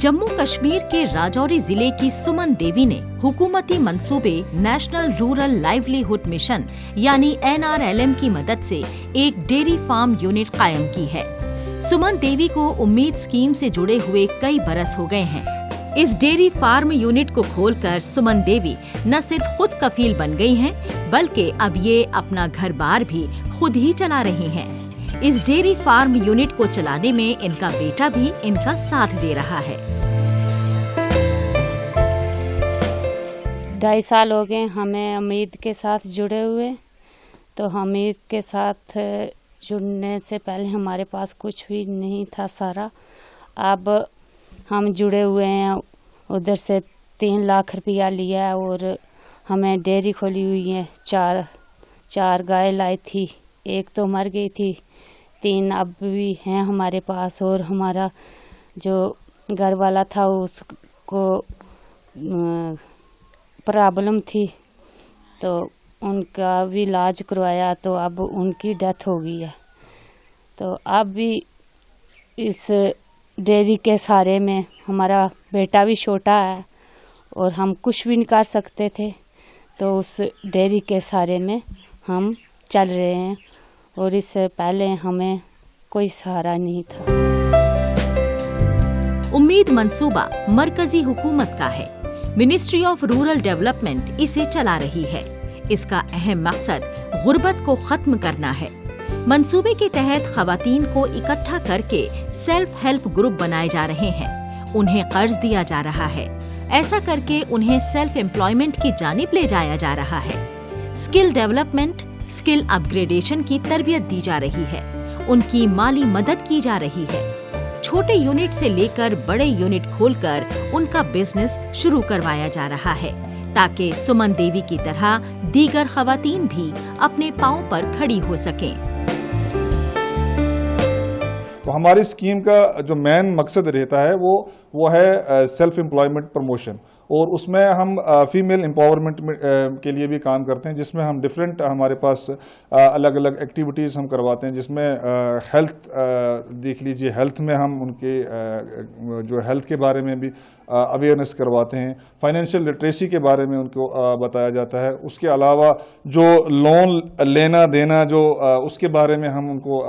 जम्मू कश्मीर के राजौरी जिले की सुमन देवी ने हुकूमती मंसूबे नेशनल रूरल लाइवलीहुड मिशन यानी NRLM की मदद से एक डेयरी फार्म यूनिट कायम की है। सुमन देवी को उम्मीद स्कीम से जुड़े हुए कई बरस हो गए हैं। इस डेयरी फार्म यूनिट को खोलकर सुमन देवी न सिर्फ खुद कफील बन गई हैं, बल्कि अब ये अपना घर-बार भी खुद ही चला रही हैं। इस डेयरी फार्म यूनिट को चलाने में इनका बेटा भी इनका साथ दे रहा है। 2.5 साल हो गए हमें उम्मीद के साथ जुड़े हुए। तो उम्मीद के साथ जुड़ने से पहले हमारे पास कुछ भी नहीं था सारा। अब हम जुड़े हुए हैं, उधर से 3 लाख रुपया लिया है और हमें डेयरी खोली हुई है। चार गाय लाई थी, एक तो मर गई थी, 3 अब भी हैं हमारे पास। और हमारा जो घर वाला था उसको प्रॉब्लम थी, तो उनका भी इलाज करवाया, तो अब उनकी डेथ हो गई है। तो अब भी इस डेयरी के सहारे में हमारा बेटा भी छोटा है और हम कुछ भी नहीं कर सकते थे, तो उस डेयरी के सहारे में हम चल रहे हैं और इससे पहले हमें कोई सहारा नहीं था। उम्मीद मंसूबा मरकजी हुकूमत का है। मिनिस्ट्री ऑफ रूरल डेवलपमेंट इसे चला रही है। इसका अहम मकसद गुर्बत को खत्म करना है। मंसूबे के तहत खवातीन को इकट्ठा करके सेल्फ हेल्प ग्रुप बनाए जा रहे हैं। उन्हें कर्ज दिया जा रहा है। ऐसा करके उन्हें सेल्फ एम्प्लॉयमेंट की जानिब ले जाया जा रहा है। स्किल डेवलपमेंट, स्किल अपग्रेडेशन की तरबियत दी जा रही है। उनकी माली मदद की जा रही है। छोटे यूनिट से लेकर बड़े यूनिट खोलकर उनका बिजनेस शुरू करवाया जा रहा है, ताकि सुमन देवी की तरह दीगर खवातीन भी अपने पांव पर खड़ी हो सकें। तो हमारी स्कीम का जो मेन मकसद रहता है वो है सेल्फ एम्प्लॉयमेंट प्रमोशन, और उसमें हम फीमेल एम्पावरमेंट के लिए भी काम करते हैं, जिसमें हम डिफरेंट हमारे पास अलग अलग एक्टिविटीज़ हम करवाते हैं, जिसमें हेल्थ देख लीजिए, हेल्थ में हम उनके जो हेल्थ के बारे में भी अवेयरनेस करवाते हैं। फाइनेंशियल लिटरेसी के बारे में उनको बताया जाता है। उसके अलावा जो लोन लेना देना जो उसके बारे में हम उनको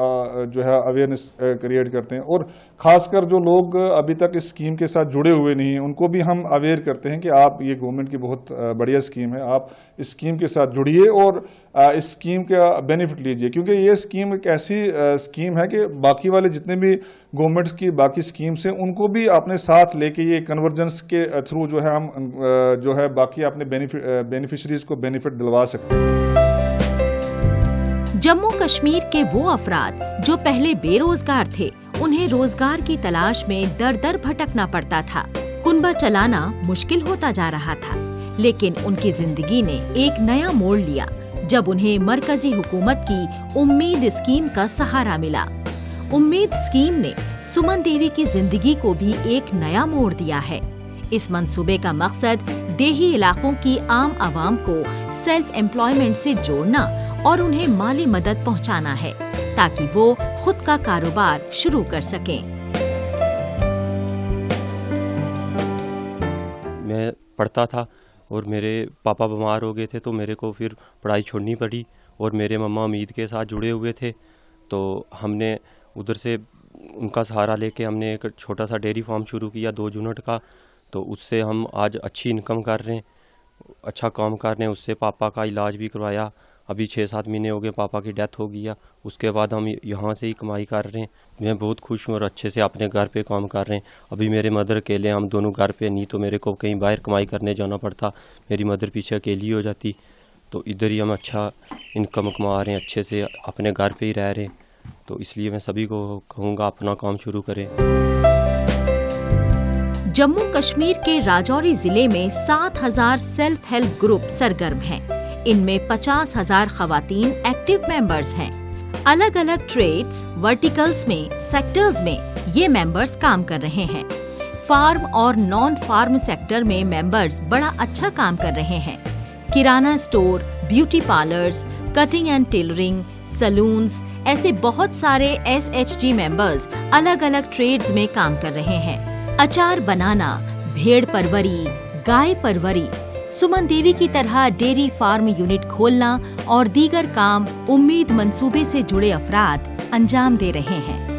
जो है अवेयरनेस क्रिएट करते हैं। और ख़ासकर जो लोग अभी तक इस स्कीम के साथ जुड़े हुए नहीं हैं, उनको भी हम अवेयर करते हैं कि आप ये गवर्नमेंट की बहुत बढ़िया स्कीम है, आप इस स्कीम के साथ जुड़िए और इस स्कीम का बेनिफिट लीजिए, क्योंकि ये स्कीम एक ऐसी स्कीम है कि बाकी वाले जितने भी गवर्नमेंट्स की बाकी स्कीम्स हैं उनको भी अपने साथ लेके ये कन्वर्जेंस के थ्रू जो है हम जो है बाकी अपने बेनिफिशरीज को बेनिफिट दिलवा सकते हैं। जम्मू कश्मीर के वो अफराद जो पहले बेरोजगार थे, उन्हें रोजगार की तलाश में दर दर भटकना पड़ता था। कुनबा चलाना मुश्किल होता जा रहा था, लेकिन उनकी जिंदगी ने एक नया मोड़ लिया जब उन्हें मरकजी हुकूमत की उम्मीद स्कीम का सहारा मिला। उम्मीद स्कीम ने सुमन देवी की जिंदगी को भी एक नया मोड़ दिया है। इस मंसूबे का मकसद देही इलाकों की आम आवाम को सेल्फ एम्प्लॉयमेंट से जोड़ना और उन्हें माली मदद पहुंचाना है, ताकि वो खुद का कारोबार शुरू कर सकें। मैं पढ़ता था और मेरे पापा बीमार हो गए थे, तो मेरे को फिर पढ़ाई छोड़नी पड़ी और मेरे मम्मा उम्मीद के साथ जुड़े हुए थे। तो हमने उधर से उनका सहारा लेके हमने एक छोटा सा डेयरी फार्म शुरू किया 2 यूनिट का। तो उससे हम आज अच्छी इनकम कर रहे हैं, अच्छा काम कर रहे हैं। उससे पापा का इलाज भी करवाया। अभी 6-7 महीने हो गए, पापा की डेथ हो गई। उसके बाद हम यहाँ से ही कमाई कर रहे हैं। मैं बहुत खुश हूँ और अच्छे से अपने घर पे काम कर रहे हैं। अभी मेरे मदर अकेले, हम दोनों घर पे, नहीं तो मेरे को कहीं बाहर कमाई करने जाना पड़ता, मेरी मदर पीछे अकेली हो जाती। तो इधर ही हम अच्छा इनकम कमा रहे हैं, अच्छे से अपने घर पे ही रह रहे हैं। तो इसलिए मैं सभी को कहूँगा अपना काम शुरू करें। जम्मू कश्मीर के राजौरी जिले में 7,000 सेल्फ हेल्प ग्रुप सरगर्म हैं। इनमें 50,000 खवातीन एक्टिव मेंबर्स हैं। अलग अलग ट्रेड्स, वर्टिकल्स में, सेक्टर्स में ये मेंबर्स काम कर रहे हैं। फार्म और नॉन फार्म सेक्टर में मेंबर्स बड़ा अच्छा काम कर रहे हैं। Kirana store, beauty parlours, cutting and tailoring, salons, ऐसे बहुत सारे SHG मेंबर्स अलग अलग ट्रेड्स में काम कर रहे हैं। अचार बनाना, भेड़ परवरी, गाय परवरी, सुमन देवी की तरह डेयरी फार्म यूनिट खोलना और दीगर काम उम्मीद मंसूबे से जुड़े अफराद अंजाम दे रहे हैं।